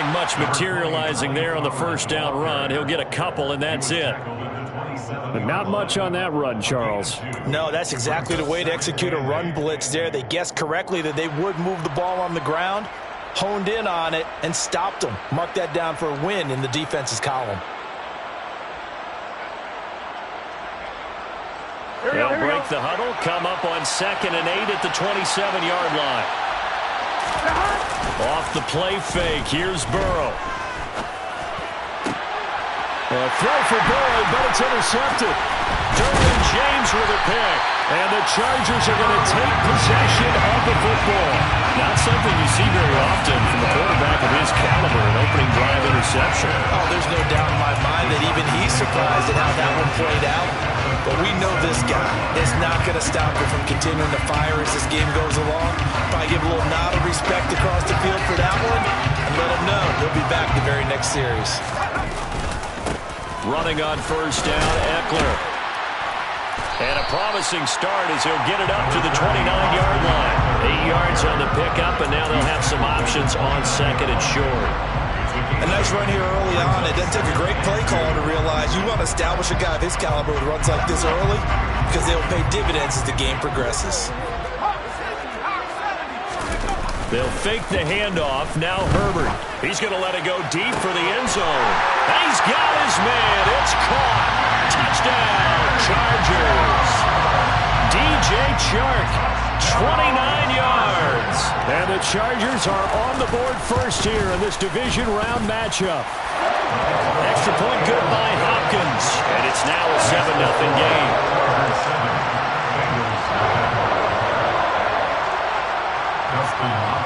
find much materializing there on the first down run. He'll get a couple, and that's it. But not much on that run, Charles. No, that's exactly the way to execute a run blitz there. They guessed correctly that they would move the ball on the ground, honed in on it, and stopped them. Mark that down for a win in the defense's column. They'll break the huddle, come up on 2nd and 8 at the 27-yard line. Off the play fake, here's Burrow. A throw for Burrow, but it's intercepted. Derwin James with a pick. And the Chargers are going to take possession of the football. Not something you see very often from a quarterback of his caliber, an opening drive interception. Oh, there's no doubt in my mind that even he's surprised at how that one played out. But we know this guy is not going to stop him from continuing to fire as this game goes along. Probably give a little nod of respect across the field for that one and let him know he'll be back the very next series. Running on first down, Eckler. And a promising start as he'll get it up to the 29-yard line. 8 yards on the pickup, and now they'll have some options on 2nd and short. A nice run here early on. It doesn't take a great play caller to realize you want to establish a guy of his caliber with runs like this early because they'll pay dividends as the game progresses. They'll fake the handoff. Now Herbert. He's going to let it go deep for the end zone. And he's got his man. It's caught. Touchdown, Chargers. DJ Chark, 29 yards. And the Chargers are on the board first here in this division round matchup. Extra point good by Hopkins. And it's now a 7-0 game.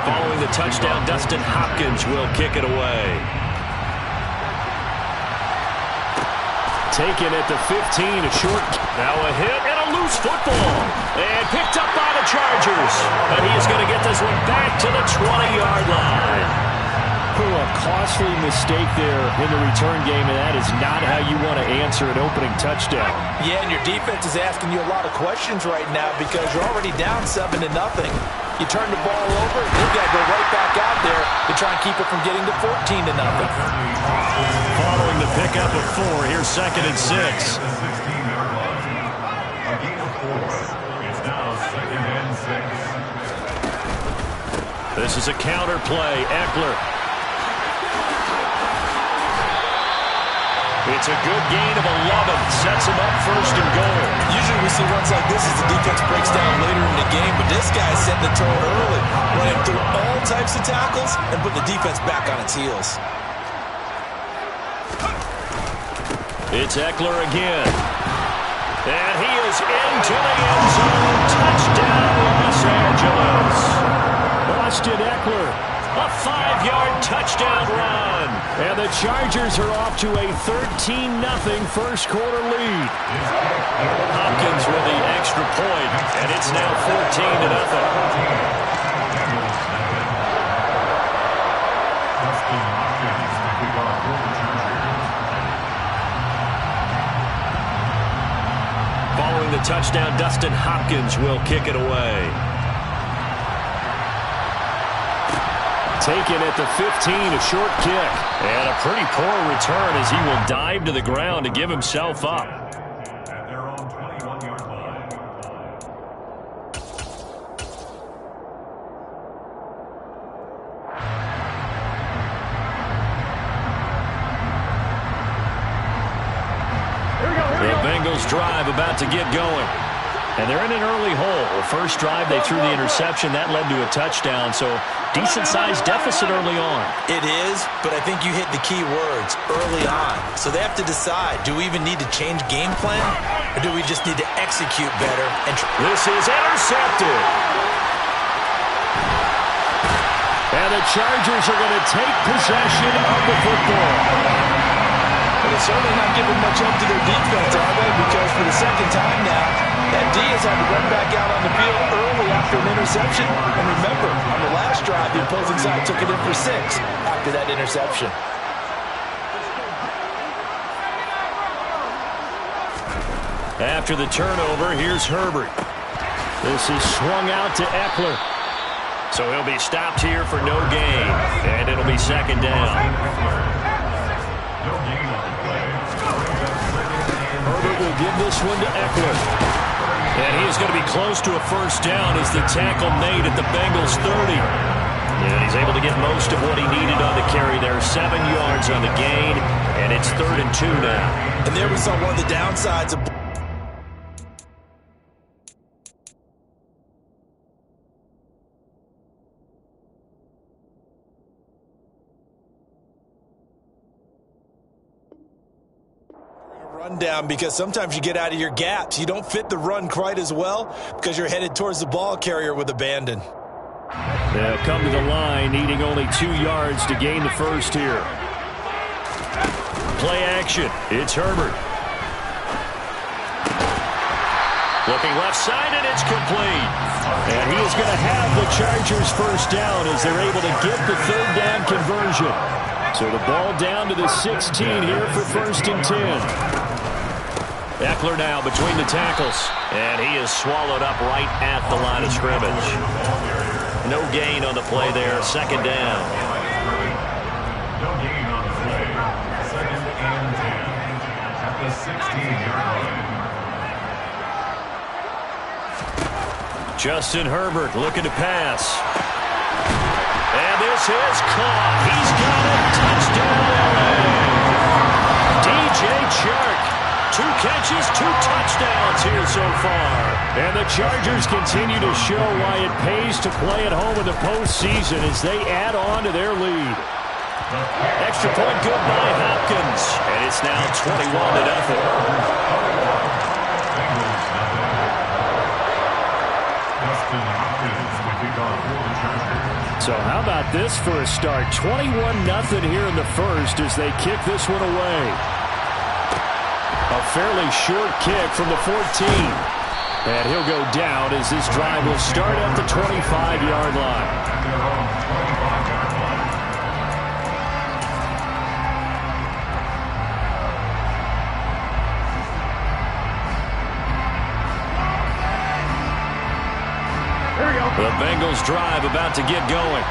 Following the touchdown, Dustin Hopkins will kick it away. Taken at the 15, a short. Now a hit and a loose football. And picked up by the Chargers. And he is going to get this one back to the 20-yard line. A costly mistake there in the return game, and that is not how you want to answer an opening touchdown. Yeah, and your defense is asking you a lot of questions right now because you're already down 7-0. You turn the ball over, you've got to go right back out there to try and keep it from getting to 14-0. Following the pickup of 4, here's 2nd and 6. This is a counter play. Eckler. It's a good gain of 11. Sets him up 1st and goal. Usually we see runs like this as the defense breaks down later in the game, but this guy's setting the tone early, running through all types of tackles and putting the defense back on its heels. It's Eckler again. And he is into the end zone. Touchdown, Los Angeles. Austin Eckler. A 5-yard touchdown run. And the Chargers are off to a 13-0 first quarter lead. Hopkins with the extra point, and it's now 14-0. Following the touchdown, Dustin Hopkins will kick it away. Taken at the 15, a short kick. And a pretty poor return as he will dive to the ground to give himself up. The Bengals drive about to get going. And they're in an early hole. First drive, they threw the interception. That led to a touchdown, so decent-sized deficit early on. It is, but I think you hit the key words, early on. So they have to decide, do we even need to change game plan, or do we just need to execute better? And this is intercepted. And the Chargers are going to take possession of the football. But they're certainly not giving much up to their defense, are they? Because for the second time now, that D has had to run back out on the field early after an interception. And remember, on the last drive, the opposing side took it in for 6 after that interception. After the turnover, here's Herbert. This is swung out to Eckler. So he'll be stopped here for no gain, and it'll be second down. Herbert will give this one to Eckler. And he's going to be close to a first down as the tackle made at the Bengals 30. And he's able to get most of what he needed on the carry there. 7 yards on the gain, and it's 3rd and 2 now. And there we saw one of the downsides of rundown, because sometimes you get out of your gaps. You don't fit the run quite as well because you're headed towards the ball carrier with abandon. They'll come to the line, needing only 2 yards to gain the first here. Play action. It's Herbert. Looking left side, and it's complete. And he is going to have the Chargers first down as they're able to get the 3rd down conversion. So the ball down to the 16 here for 1st and 10. Eckler now between the tackles, and he is swallowed up right at the line of scrimmage. No gain on the play there, 2nd down. No gain on the play, 2nd and 10 at the 16-yard line. Justin Herbert looking to pass. And this is caught. He's got it. Touchdown. DJ Chark. 2 catches, 2 touchdowns here so far. And the Chargers continue to show why it pays to play at home in the postseason as they add on to their lead. Extra point good by Hopkins. And it's now 21-0. So how about this for a start? 21-0 here in the first as they kick this one away. A fairly short kick from the 14. And he'll go down as this drive will start at the 25-yard line. The Bengals drive about to get going.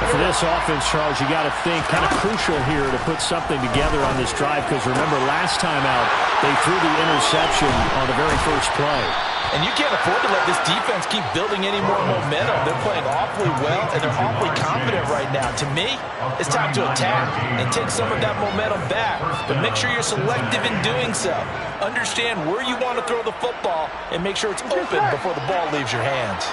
For this offense, Charles, you got to think kind of crucial here to put something together on this drive, because remember last time out they threw the interception on the very first play. And you can't afford to let this defense keep building any more momentum. They're playing awfully well, and they're awfully confident right now. To me, it's time to attack and take some of that momentum back. But make sure you're selective in doing so. Understand where you want to throw the football and make sure it's open before the ball leaves your hands.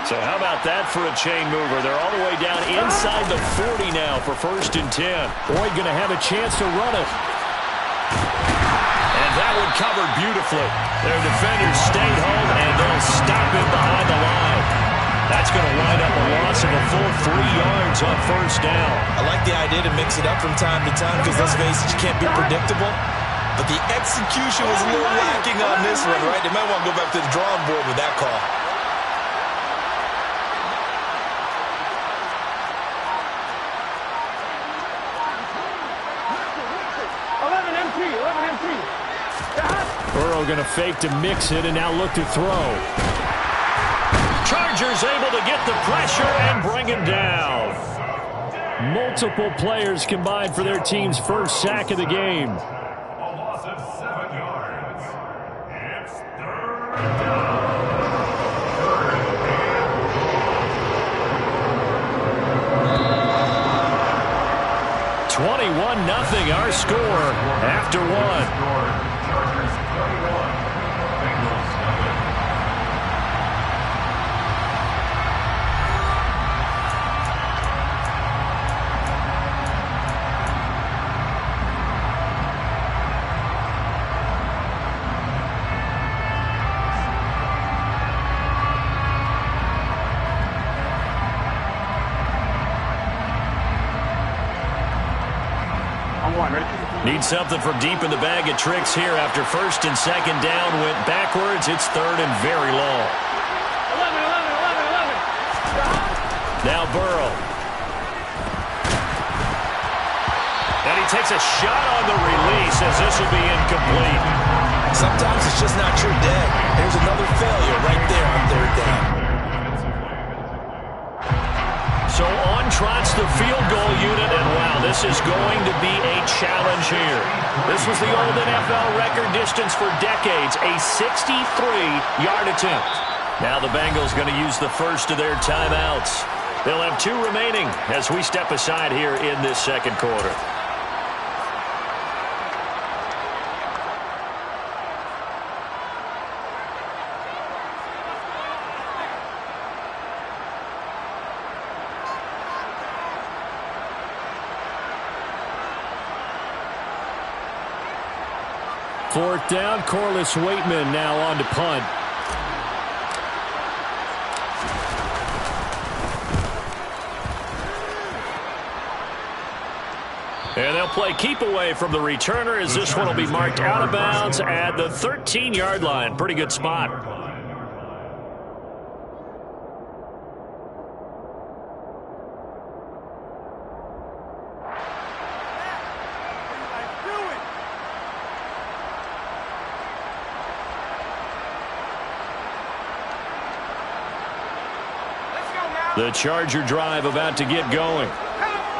So how about that for a chain mover? They're all the way down inside the 40 now for 1st and 10. Boyd going to have a chance to run it. And that one covered beautifully. Their defenders stayed home, and they'll stop him behind the line. That's going to wind up a loss of a full 3 yards on 1st down. I like the idea to mix it up from time to time because, let's face it, you can't be predictable. But the execution was a little lacking on this one, right? They might want to go back to the drawing board with that call. Burrow going to fake to mix it and now look to throw. Chargers able to get the pressure and bring him down. Multiple players combined for their team's first sack of the game. A loss of 7 yards. It's 3rd down. 21-0 our score after 1. Chargers 21, Bengals 0. Need something from deep in the bag of tricks here after 1st and 2nd down went backwards. It's 3rd and very long. 11. Now Burrow. And he takes a shot on the release as this will be incomplete. Sometimes it's just not your day. There's another failure right there on 3rd down. trots the field goal unit, and wow, this is going to be a challenge here. This was the old NFL record distance for decades, a 63-yard attempt. Now the Bengals going to use the first of their timeouts. They'll have 2 remaining as we step aside here in this second quarter. Fourth down, Corliss Waitman now on to punt. And they'll play keep away from the returner as this one will be marked out of bounds at the 13-yard line. Pretty good spot. The Charger drive about to get going.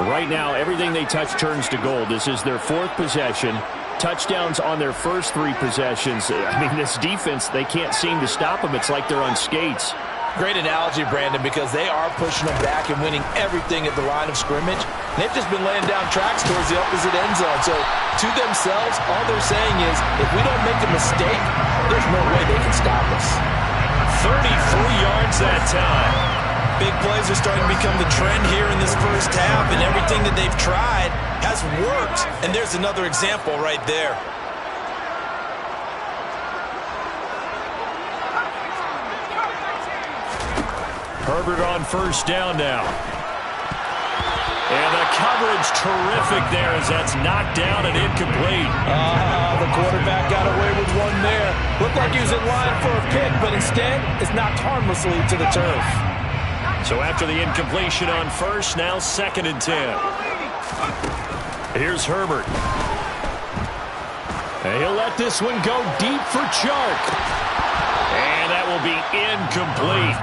Right now, everything they touch turns to gold. This is their 4th possession. Touchdowns on their first 3 possessions. I mean, this defense, they can't seem to stop them. It's like they're on skates. Great analogy, Brandon, because they are pushing them back and winning everything at the line of scrimmage. They've just been laying down tracks towards the opposite end zone. So to themselves, all they're saying is, if we don't make a mistake, there's no way they can stop us. 33 yards that time. Big plays are starting to become the trend here in this first half, and everything that they've tried has worked. And there's another example right there. Herbert on first down now. And the coverage terrific there as that's knocked down and incomplete. The quarterback got away with one there. Looked like he was in line for a pick, but instead it's knocked harmlessly to the turf. So after the incompletion on first, now 2nd and 10. Here's Herbert. And he'll let this one go deep for Chark. And that will be incomplete.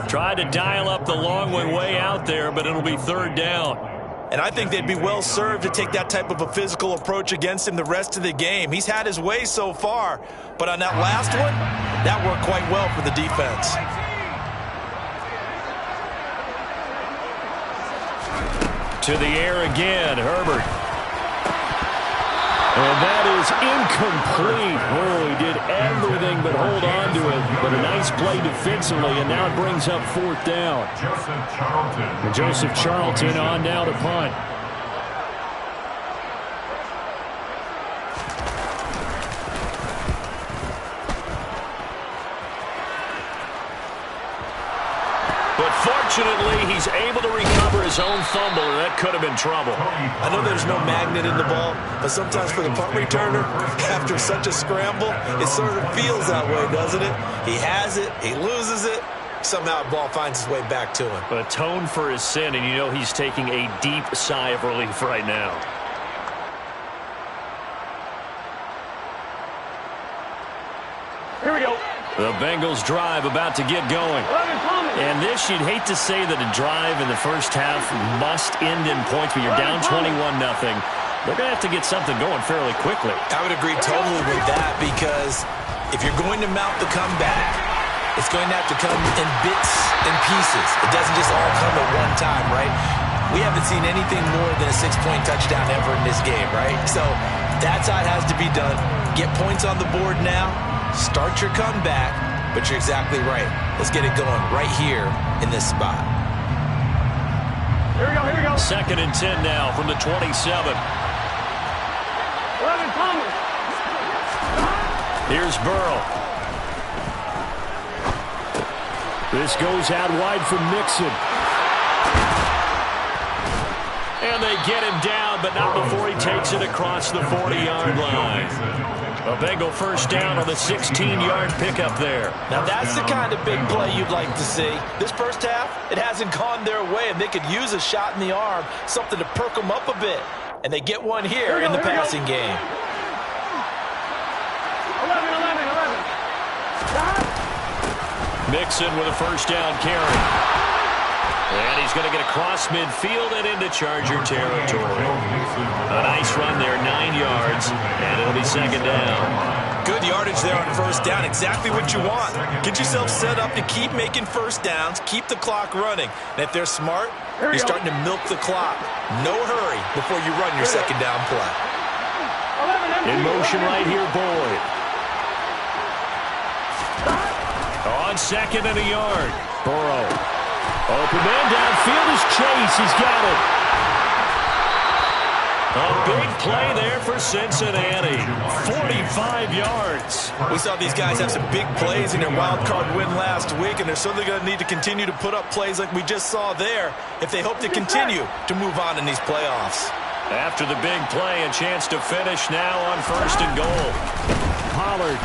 Tried to dial up the long one way out there, but it'll be 3rd down. And I think they'd be well served to take that type of a physical approach against him the rest of the game. He's had his way so far, but on that last one, that worked quite well for the defense. To the air again, Herbert. And that is incomplete. Oh, he did everything but hold on to it. But a nice play defensively, and now it brings up 4th down. Joseph Charlton on now to punt. But fortunately, he's able to recover his own fumble, and that could have been trouble. I know there's no magnet in the ball, but sometimes for the punt returner, after such a scramble, it sort of feels that way, doesn't it? He has it, he loses it, somehow the ball finds its way back to him. Atone for his sin, and you know he's taking a deep sigh of relief right now. Here we go. The Bengals drive about to get going. And this, you'd hate to say that a drive in the first half must end in points, but you're down 21-0. They're going to have to get something going fairly quickly. I would agree totally with that, because if you're going to mount the comeback, it's going to have to come in bits and pieces. It doesn't just all come at one time, right? We haven't seen anything more than a 6-point touchdown ever in this game, right? So that's how it has to be done. Get points on the board now. Start your comeback, but you're exactly right. Let's get it going right here in this spot. Here we go, here we go. 2nd and 10 now from the 27. Here's Burrow. This goes out wide for Mixon. And they get him down, but not before he takes it across the 40-yard line. A Bengal first down on the 16-yard pickup there. Now that's the kind of big play you'd like to see. This first half, it hasn't gone their way, and they could use a shot in the arm, something to perk them up a bit. And they get one here in the passing game. 11. Mixon with a first down carry. And he's going to get across midfield and into Charger territory. A nice run there, 9 yards, and it'll be second down. Good yardage there on first down, exactly what you want. Get yourself set up to keep making first downs, keep the clock running. And if they're smart, you're starting to milk the clock. No hurry before you run your second down play. In motion right here, Boyd. On second and a yard. Burrow. Open man downfield is Chase. He's got it. A big play there for Cincinnati. 45 yards. We saw these guys have some big plays in their wild card win last week, and they're certainly going to need to continue to put up plays like we just saw there if they hope to continue to move on in these playoffs. After the big play, a chance to finish now on first and goal. Pollard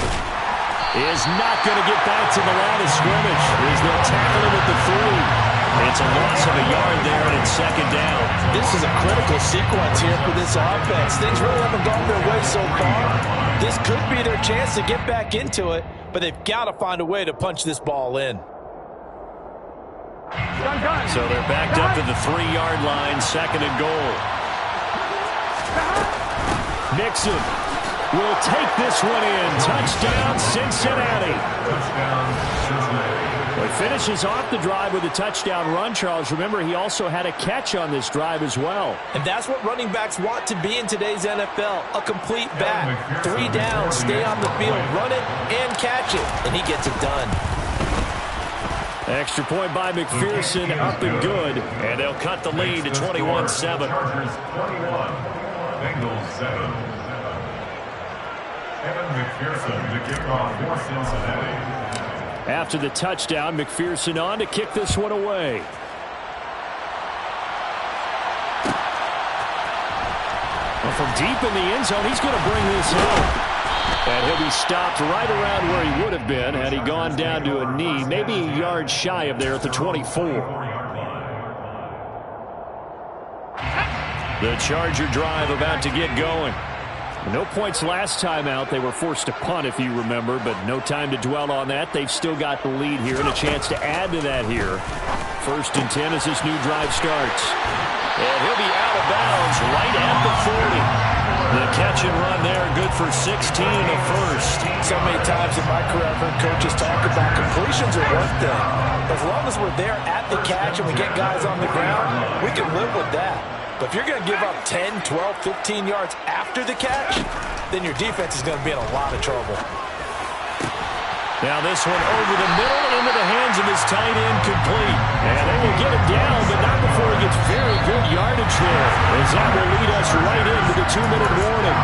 is not going to get back to the line of scrimmage as they'll tackle him at the 3. It's a loss of a yard there, and it's second down. This is a critical sequence here for this offense. Things really haven't gone their way so far. This could be their chance to get back into it, but they've got to find a way to punch this ball in. So they're backed up to the 3-yard line, second and goal. Nixon will take this one in. Touchdown, Cincinnati. Touchdown, Cincinnati. Well, he finishes off the drive with a touchdown run, Charles. Remember, he also had a catch on this drive as well. And that's what running backs want to be in today's NFL, a complete back. 3 downs, stay on the field, run it, and catch it. And he gets it done. Extra point by McPherson, up and good. And they'll cut the lead to 21-7. Chargers 21, Bengals 7. Evan McPherson, the kickoff for Cincinnati. After the touchdown, McPherson on to kick this one away. Well, from deep in the end zone, he's going to bring this home. And he'll be stopped right around where he would have been had he gone down to a knee, maybe a yard shy of there at the 24. The Charger drive about to get going. No points last time out. They were forced to punt, if you remember, but no time to dwell on that. They've still got the lead here and a chance to add to that here. 1st and 10 as this new drive starts. And he'll be out of bounds right at the 40. The catch and run there, good for 16 and a first. So many times in my career, I've heard coaches talk about completions are one thing. As long as we're there at the catch and we get guys on the ground, we can live with that. But if you're going to give up 10, 12, 15 yards after the catch, then your defense is going to be in a lot of trouble. Now this one over the middle into the hands of his tight end, complete. And they will get it down, but not before he gets very good yardage there. As that will lead us right into the 2-minute warning.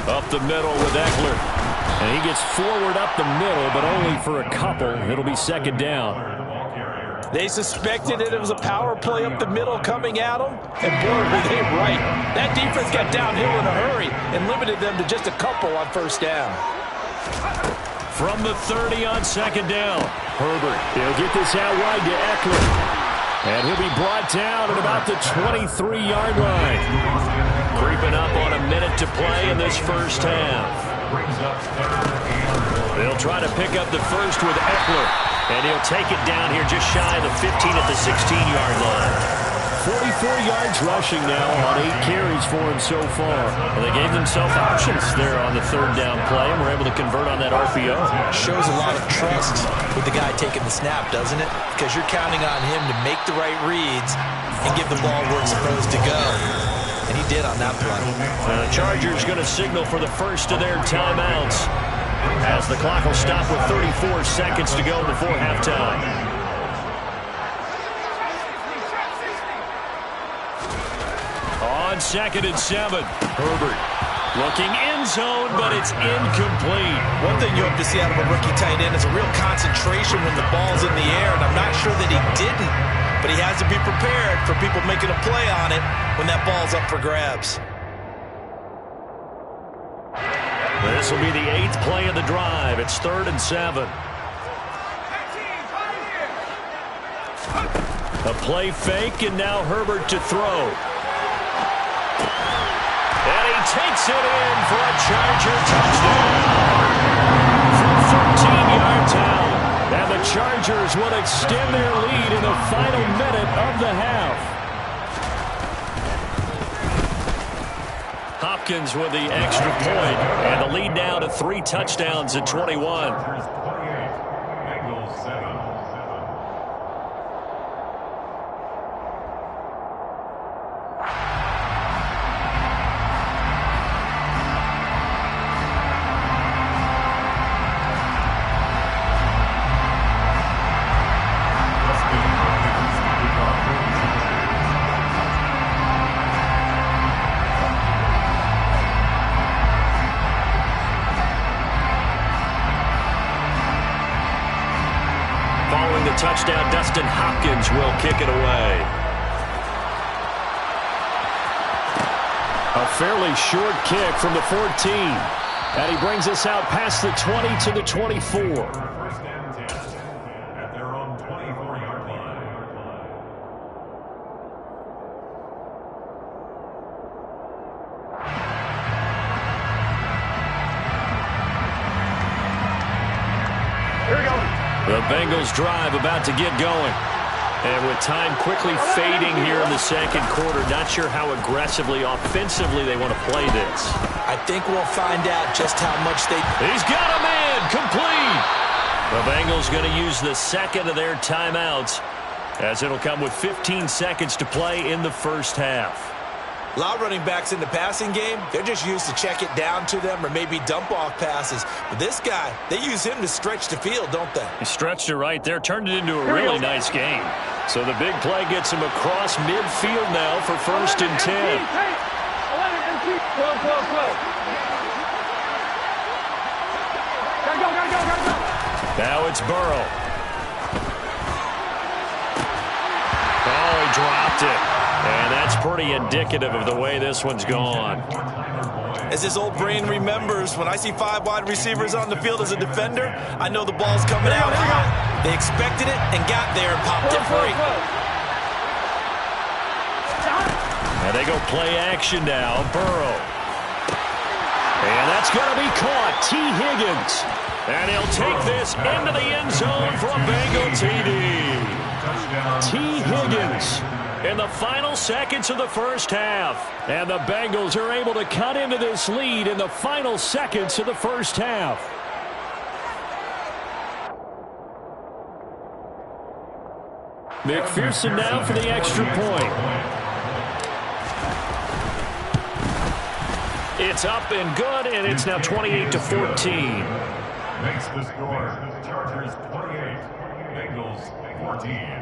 Up the middle with Eckler. And he gets forward up the middle, but only for a couple. It'll be second down. They suspected it was a power play up the middle coming at them, and boy, were they right. That defense got downhill in a hurry and limited them to just a couple on first down. From the 30 on second down. Herbert, he'll get this out wide to Eckler. And he'll be brought down at about the 23-yard line. Creeping up on a minute to play in this first half. They'll try to pick up the first with Eckler. And he'll take it down here just shy of the 15 at the 16-yard line. 44 yards rushing now on 8 carries for him so far. Well, they gave themselves options there on the 3rd down play and were able to convert on that RPO. Shows a lot of trust with the guy taking the snap, doesn't it? Because you're counting on him to make the right reads and give the ball where it's supposed to go. And he did on that play. The Chargers going to signal for the first of their timeouts, as the clock will stop with 34 seconds to go before halftime. On 2nd and 7, Herbert looking end zone, but it's incomplete. One thing you hope to see out of a rookie tight end is a real concentration when the ball's in the air, and I'm not sure that he didn't, but he has to be prepared for people making a play on it when that ball's up for grabs. This will be the 8th play of the drive. It's 3rd and 7. A play fake, and now Herbert to throw. takes it in for a Charger touchdown. From 13 yards out. And the Chargers will extend their lead in the final minute of the half. Hopkins with the extra point, and the lead now to 3 touchdowns at 21. Bengals 7. Following the touchdown, Dustin Hopkins will kick it away. A fairly short kick from the 14. And he brings us out past the 20 to the 24. First and 10 at their own 24-yard line. The Bengals drive about to get going. And with time quickly fading here in the second quarter, not sure how aggressively, offensively they want to play this. I think we'll find out just how much they... He's got a man, complete. The Bengals going to use the second of their timeouts, as it'll come with 15 seconds to play in the first half. A lot of running backs in the passing game, they're just used to check it down to them or maybe dump off passes. But this guy, they use him to stretch the field, don't they? He stretched it right there, turned it into a really nice game. So the big play gets him across midfield now for first and 10. Now it's Burrow. Oh, he dropped it. And that's pretty indicative of the way this one's gone. As his old brain remembers, when I see 5 wide receivers on the field as a defender, I know the ball's coming out high. They expected it and got there and popped it free. And they go play action now. Burrow. And that's going to be caught. T. Higgins. And he'll take this into the end zone for a Bengal TD. T. Higgins in the final seconds of the first half. And the Bengals are able to cut into this lead in the final seconds of the first half. McPherson now for the extra point. It's up and good, and it's now 28-14. Makes the score. Chargers 28, Bengals 14.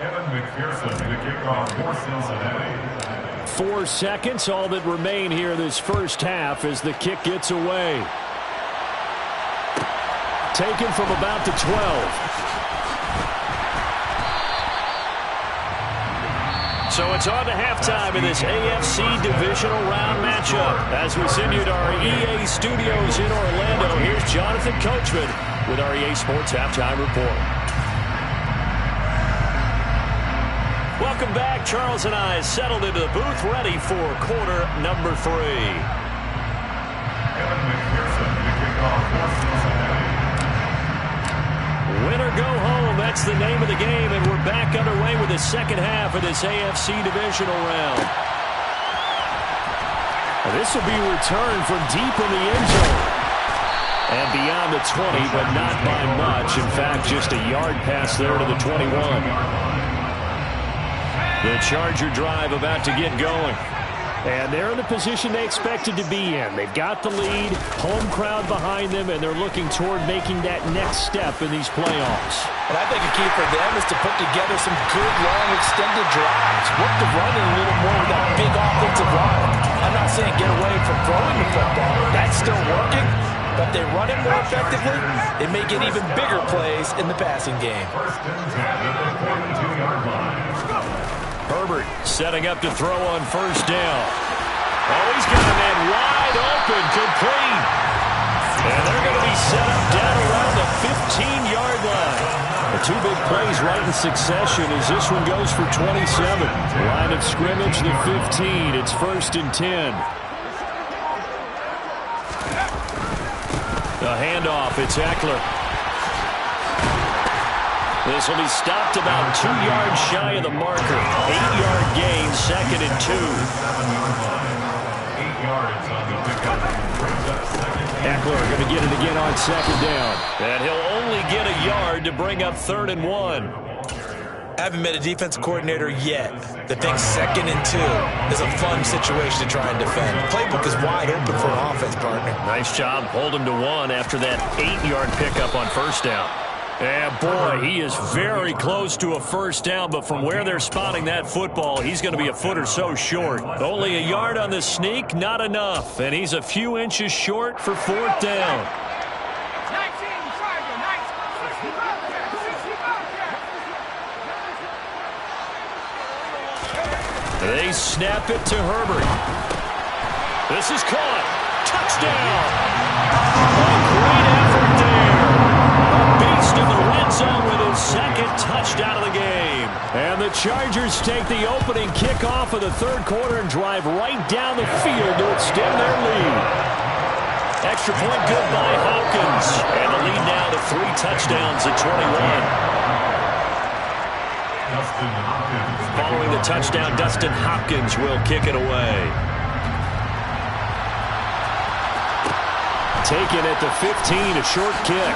Evan McPherson to kick off for Cincinnati. 4 seconds, all that remain here this first half as the kick gets away. Taken from about the 12. So it's on to halftime in this AFC divisional round matchup. As we send you to our EA studios in Orlando, here's Jonathan Coachman with our EA Sports Halftime Report. Welcome back. Charles and I settled into the booth, ready for quarter number 3. Evan McPherson to kick off for Cincinnati. Win or go home, that's the name of the game, and we're back underway with the second half of this AFC divisional round. This will be returned from deep in the end zone. And beyond the 20, but not by much. In fact, just a yard pass there to the 21. The Charger drive about to get going. And they're in the position they expected to be in. They've got the lead, home crowd behind them, and they're looking toward making that next step in these playoffs. And I think a key for them is to put together some good, long, extended drives. Work the run in a little more with that big offensive line. I'm not saying get away from throwing the football. That's still working. But they run it more effectively, they may get even bigger plays in the passing game. First and 10 at the 42-yard line. Herbert setting up to throw on first down. Oh, he's got a man wide open, complete. And they're going to be set up down around the 15-yard line. The two big plays right in succession as this one goes for 27. Line of scrimmage, the 15. It's 1st and 10. The handoff, it's Eckler. This will be stopped about 2 yards shy of the marker. 8-yard gain, 2nd and 2. 8 yards on the pickup. Eckler going to get it again on 2nd down. And he'll only get a yard to bring up 3rd and 1. I haven't met a defensive coordinator yet that thinks 2nd and 2 is a fun situation to try and defend. The playbook is wide open for an offense, partner. Nice job, hold him to 1 after that 8-yard pickup on 1st down. And boy, he is very close to a 1st down, but from where they're spotting that football, he's going to be a foot or so short. Only a yard on the sneak, not enough. And he's a few inches short for 4th down. They snap it to Herbert. This is caught. Touchdown. Great effort there. A beast in the red zone with his 2nd touchdown of the game. And the Chargers take the opening kickoff of the 3rd quarter and drive right down the field to extend their lead. Extra point good by Hopkins. And the lead now to 3 touchdowns at 21. Following the touchdown, Dustin Hopkins will kick it away. Taken at the 15, a short kick.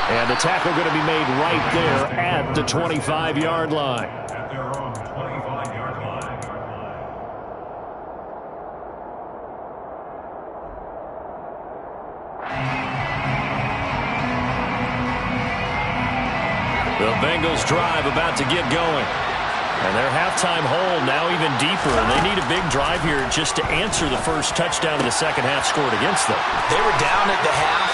And the tackle going to be made right there at the 25-yard line. At their own 25-yard line. The Bengals drive about to get going. And their halftime hole now even deeper, and they need a big drive here just to answer the first touchdown of the 2nd half scored against them. They were down at the half.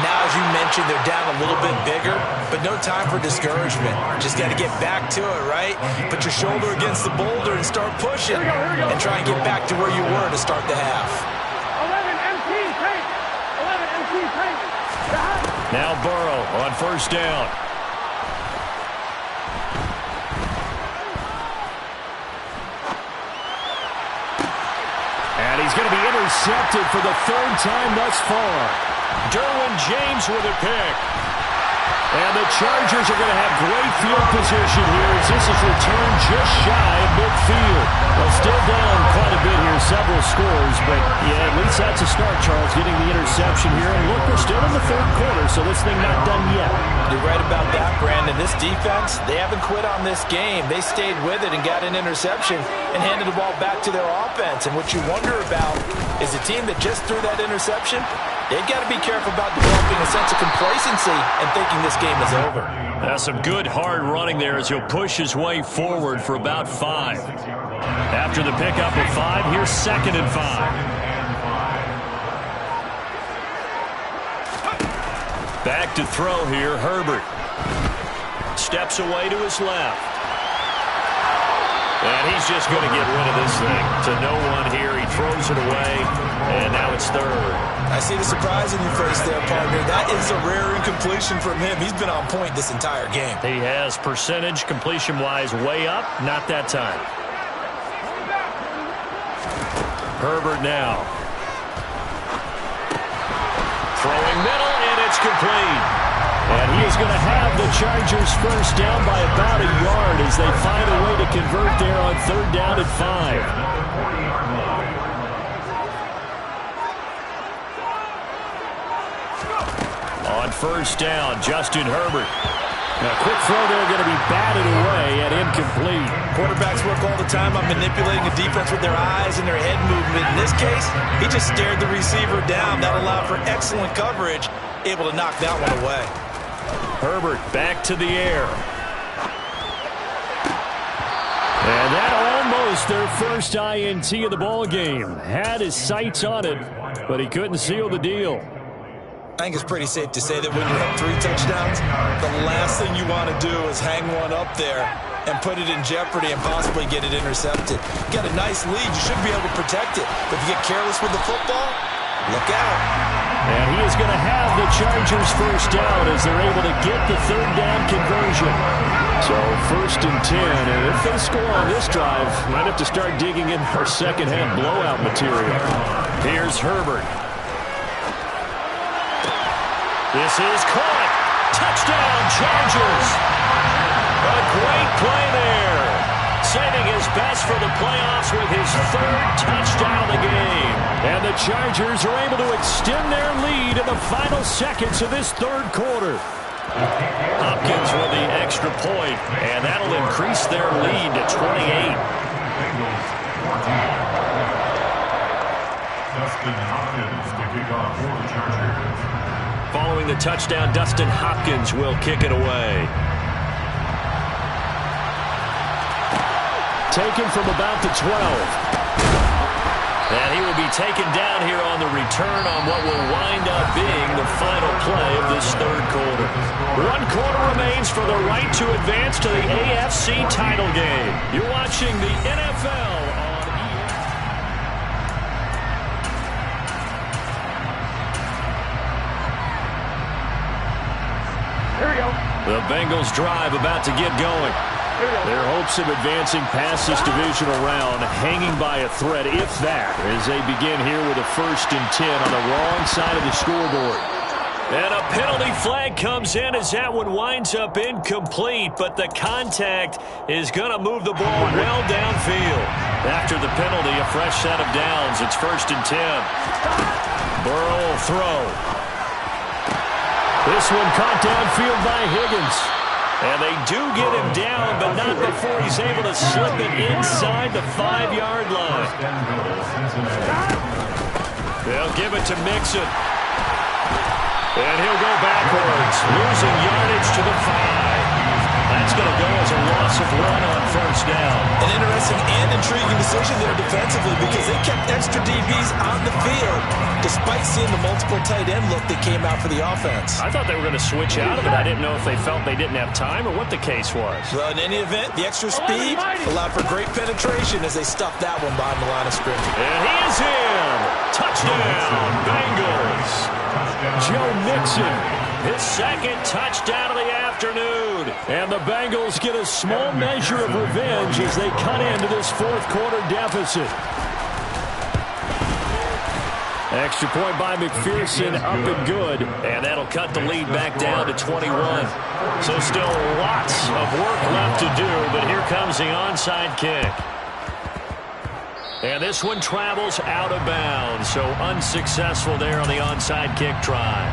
Now, as you mentioned, they're down a little bit bigger, but no time for discouragement. Just got to get back to it, right? Put your shoulder against the boulder and start pushing. And try and get back to where you were to start the half. 11 MT tank. 11 MT tank. Now Burrow on 1st down. And he's going to be intercepted for the 3rd time thus far. Derwin James with a pick. And the Chargers are going to have great field position here as this is returned just shy of midfield. Well, still down quite a bit here, several scores, but yeah, at least that's a start, Charles, getting the interception here. And look, we're still in the 3rd quarter, so this thing not done yet. You're right about that, Brandon. This defense, they haven't quit on this game. They stayed with it and got an interception and handed the ball back to their offense. And what you wonder about is the team that just threw that interception, they've got to be careful about developing a sense of complacency and thinking this game is over. That's some good hard running there as he'll push his way forward for about 5. After the pickup of 5, here's 2nd and 5. Back to throw here, Herbert. Steps away to his left. And he's just going to get rid of this thing. To no one here, he throws it away, and now it's 3rd. I see the surprise in your face there, partner. That is a rare incompletion from him. He's been on point this entire game. He has percentage completion-wise way up, not that time. Herbert now. Throwing middle, and it's complete. And he is going to have the Chargers 1st down by about a yard as they find a way to convert there on 3rd down and 5. On 1st down, Justin Herbert. A quick throw there going to be batted away and incomplete. Quarterbacks work all the time on manipulating a defense with their eyes and their head movement. In this case, he just stared the receiver down. That allowed for excellent coverage, able to knock that one away. Herbert back to the air. And that almost their first INT of the ball game. Had his sights on it, but he couldn't seal the deal. I think it's pretty safe to say that when you're up 3 touchdowns, the last thing you want to do is hang one up there and put it in jeopardy and possibly get it intercepted. You got a nice lead. You should be able to protect it. But if you get careless with the football, look out. And he is going to have the Chargers first down as they're able to get the third down conversion. So 1st and 10, and if they score on this drive, might have to start digging in our second-half blowout material. Here's Herbert. This is caught. Touchdown, Chargers. A great play there. Saving his best for the playoffs with his 3rd touchdown of the game. And the Chargers are able to extend their lead in the final seconds of this 3rd quarter. Hopkins with the extra point, and that'll increase their lead to 28. Bengals 14. Dustin Hopkins to kick off for the Chargers. Following the touchdown, Dustin Hopkins will kick it away. Taken from about the 12. And he will be taken down here on the return on what will wind up being the final play of this 3rd quarter. 1 quarter remains for the right to advance to the AFC title game. You're watching the NFL on ESPN. Here we go. The Bengals drive about to get going. Their hopes of advancing past this divisional round hanging by a thread, if that, as they begin here with a 1st and 10 on the wrong side of the scoreboard. And a penalty flag comes in as that one winds up incomplete, but the contact is going to move the ball well downfield. After the penalty, a fresh set of downs. It's 1st and 10. Burrow will throw. This one caught downfield by Higgins. And they do get him down, but not before he's able to slip it inside the 5-yard line. They'll give it to Mixon. And he'll go backwards, losing yardage to the 5. That's going to go as a loss of 1 on 1st down. An interesting and intriguing decision there defensively because they kept extra DBs on the field despite seeing the multiple tight end look that came out for the offense. I thought they were going to switch out of it. I didn't know if they felt they didn't have time or what the case was. Well, in any event, the extra speed allowed for great penetration as they stuffed that one behind the line of scrimmage. And he is in. Touchdown, Bengals. Joe Mixon, his 2nd touchdown of the afternoon. And the Bengals get a small measure of revenge as they cut into this 4th quarter deficit. Extra point by McPherson, up and good. And that'll cut the lead back down to 21. So still lots of work left to do, but here comes the onside kick. And this one travels out of bounds, so unsuccessful there on the onside kick try.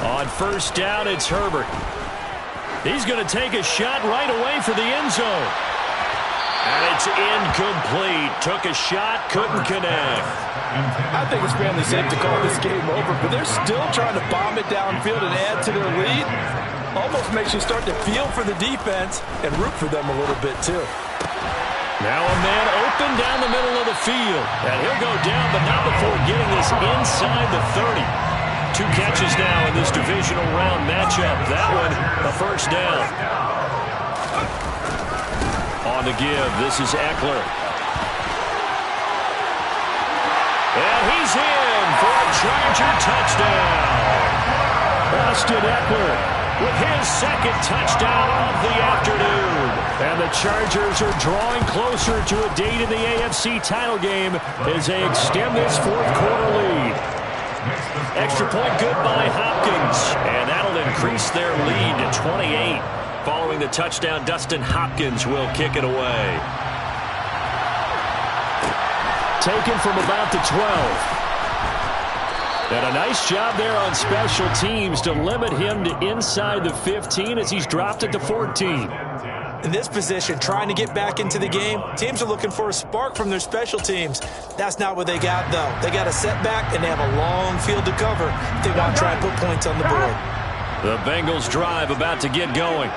On 1st down, it's Herbert. He's going to take a shot right away for the end zone. And it's incomplete. Took a shot, couldn't connect. I think it's fairly safe to call this game over, but they're still trying to bomb it downfield and add to their lead. Almost makes you start to feel for the defense and root for them a little bit, too. Now a man open down the middle of the field. And he'll go down, but not before getting this inside the 30. 2 catches now in this divisional round matchup. That one, a 1st down. On the give, this is Eckler. And he's in for a Charger touchdown. Austin Eckler with his 2nd touchdown of the afternoon. And the Chargers are drawing closer to a date in the AFC title game as they extend this 4th quarter lead. Extra point good by Hopkins. And that'll increase their lead to 28. Following the touchdown, Dustin Hopkins will kick it away. Taken from about the 12. And a nice job there on special teams to limit him to inside the 15 as he's dropped it to 14. In this position, trying to get back into the game, teams are looking for a spark from their special teams. That's not what they got, though. They got a setback, and they have a long field to cover if they want to try and put points on the board. The Bengals drive about to get going.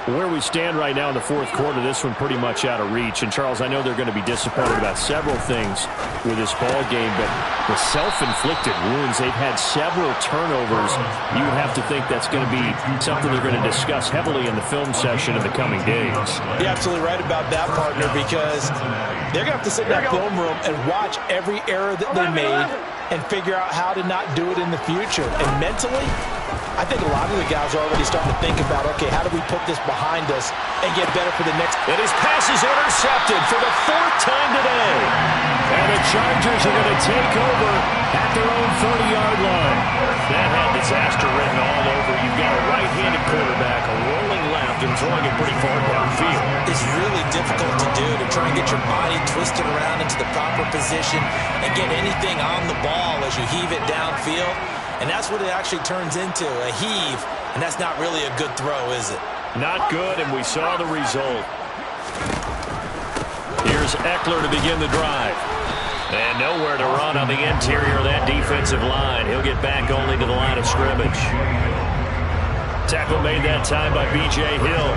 Where we stand right now in the fourth quarter, this one pretty much out of reach. And, Charles, I know they're going to be disappointed about several things with this ball game, but the self-inflicted wounds, they've had several turnovers. You would have to think that's going to be something they're going to discuss heavily in the film session in the coming days. You're absolutely right about that, partner, because they're going to have to sit in that film room and watch every error that they made and figure out how to not do it in the future. And mentally, I think a lot of the guys are already starting to think about, okay, how do we put this behind us and get better for the next... And his pass is intercepted for the fourth time today. And the Chargers are going to take over at their own 30-yard line. That had disaster written all over. You've got a right-handed quarterback, a rolling left, and throwing it pretty far downfield. It's really difficult to do, to try and get your body twisted around into the proper position and get anything on the ball as you heave it downfield. And that's what it actually turns into, a heave. And that's not really a good throw, is it? Not good, and we saw the result. Here's Eckler to begin the drive. And nowhere to run on the interior of that defensive line. He'll get back only to the line of scrimmage. Tackle made that time by B.J. Hill.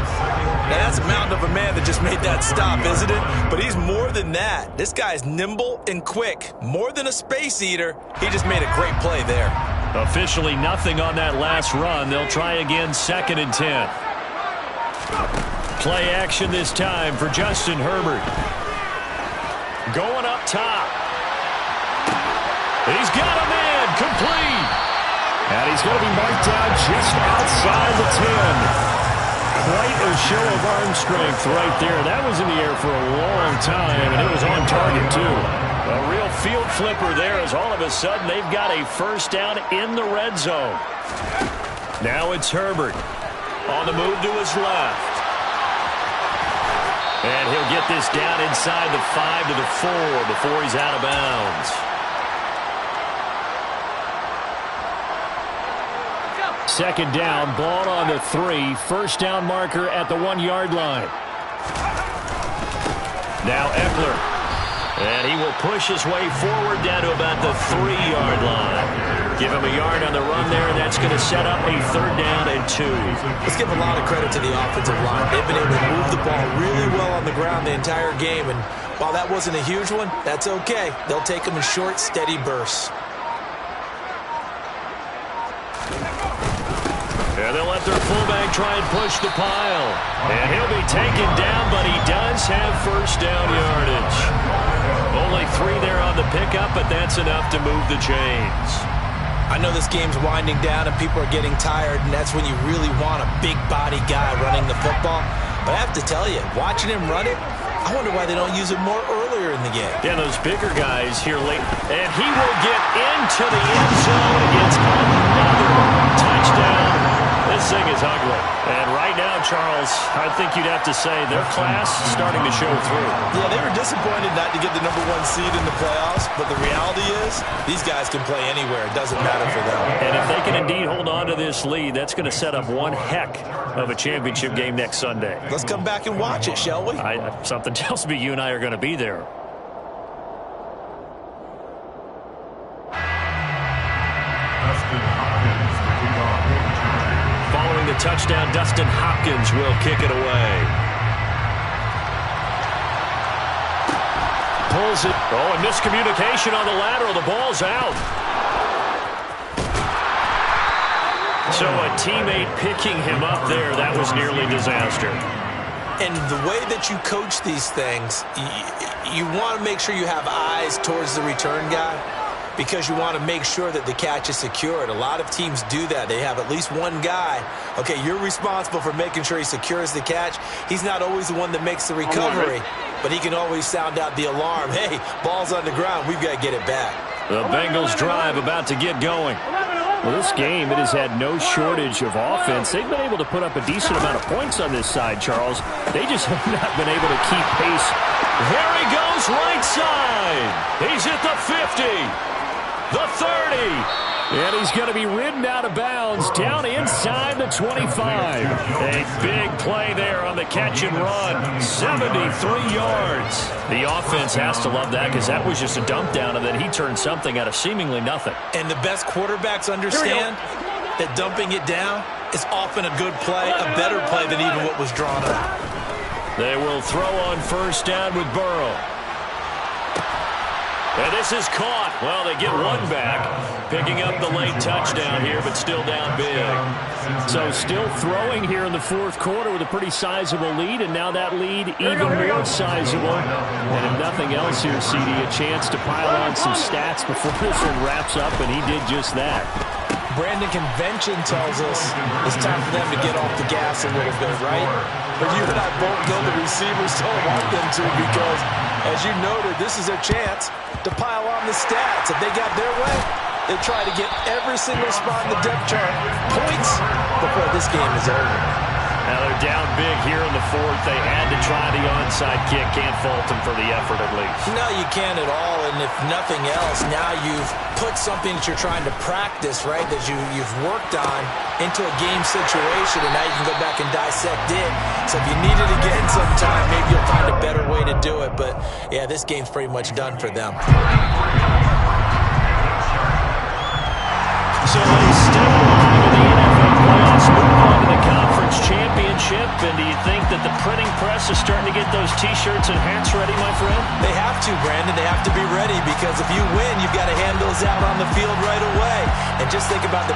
Now that's a mountain of a man that just made that stop, isn't it? But he's more than that. This guy's nimble and quick. More than a space eater. He just made a great play there. Officially nothing on that last run. They'll try again, 2nd and 10. Play action this time for Justin Herbert. Going up top. He's got a man, complete. And he's going to be marked down just outside the 10. Quite a show of arm strength right there. That was in the air for a long time, and it was on target, too. A real field flipper there as all of a sudden they've got a first down in the red zone. Now it's Herbert on the move to his left. And he'll get this down inside the 5 to the 4 before he's out of bounds. Second down, ball on the 3. First down marker at the 1-yard line. Now Eckler. And he will push his way forward down to about the 3-yard line. Give him a yard on the run there, and that's going to set up a 3rd down and 2. Let's give a lot of credit to the offensive line. They've been able to move the ball really well on the ground the entire game. And while that wasn't a huge one, that's okay. They'll take them in short, steady bursts. And they'll let their fullback try and push the pile. And he'll be taken down, but he does have first down yardage. Only 3 there on the pickup, but that's enough to move the chains. I know this game's winding down and people are getting tired, and that's when you really want a big body guy running the football. But I have to tell you, watching him run it, I wonder why they don't use it more earlier in the game. Yeah, those bigger guys here late. And he will get into the end zone against another touchdown. This thing is ugly. And right now, Charles, I think you'd have to say their class is starting to show through. Yeah, they were disappointed not to get the number 1 seed in the playoffs, but the reality is these guys can play anywhere. It doesn't matter for them. And if they can indeed hold on to this lead, that's going to set up one heck of a championship game next Sunday. Let's come back and watch it, shall we? Something tells me you and I are going to be there. Following the touchdown, Dustin Hopkins will kick it away. Pulls it. Oh, and miscommunication on the lateral. The ball's out. So a teammate picking him up there, that was nearly disaster. And the way that you coach these things, you want to make sure you have eyes towards the return guy, because you want to make sure that the catch is secured. A lot of teams do that. They have at least one guy. Okay, you're responsible for making sure he secures the catch. He's not always the one that makes the recovery, but he can always sound out the alarm. Hey, ball's on the ground. We've got to get it back. The Bengals drive about to get going. Well, this game, it has had no shortage of offense. They've been able to put up a decent amount of points on this side, Charles. They just have not been able to keep pace. Here he goes right side. He's at the 50, the 30. And he's going to be ridden out of bounds down inside the 25. A big play there on the catch and run. 73 yards. The offense has to love that, because that was just a dump down, and then he turned something out of seemingly nothing. And the best quarterbacks understand that dumping it down is often a good play, a better play than even what was drawn up. They will throw on first down with Burrow. And this is caught. Well, they get one back, picking up the late touchdown here, but still down big. So still throwing here in the fourth quarter with a pretty sizable lead, and now that lead even more sizable. And if nothing else here, CD, a chance to pile on some stats before this one wraps up, and he did just that. Brandon, convention tells us it's time for them to get off the gas a little bit, right? But you and I both know the receivers don't want them to, because, as you noted, this is their chance to pile on the stats. If they got their way, they try to get every single spot in the depth chart points before this game is over. Now they're down big here in the fourth. They had to try the onside kick. Can't fault them for the effort at least. No, you can't at all. And if nothing else, now you've put something that you're trying to practice, right, that you've worked on into a game situation, and now you can go back and dissect it. So if you need it again sometime, maybe you'll find a better way to do it. But, yeah, this game's pretty much done for them. So they step along to the NFL playoffs, move on to the conference championship. And do you think that the printing press is starting to get those T-shirts and hats ready, my friend? They have to, Brandon. They have to be ready, because if you win, you've got to hand those out on the field right away. And just think about the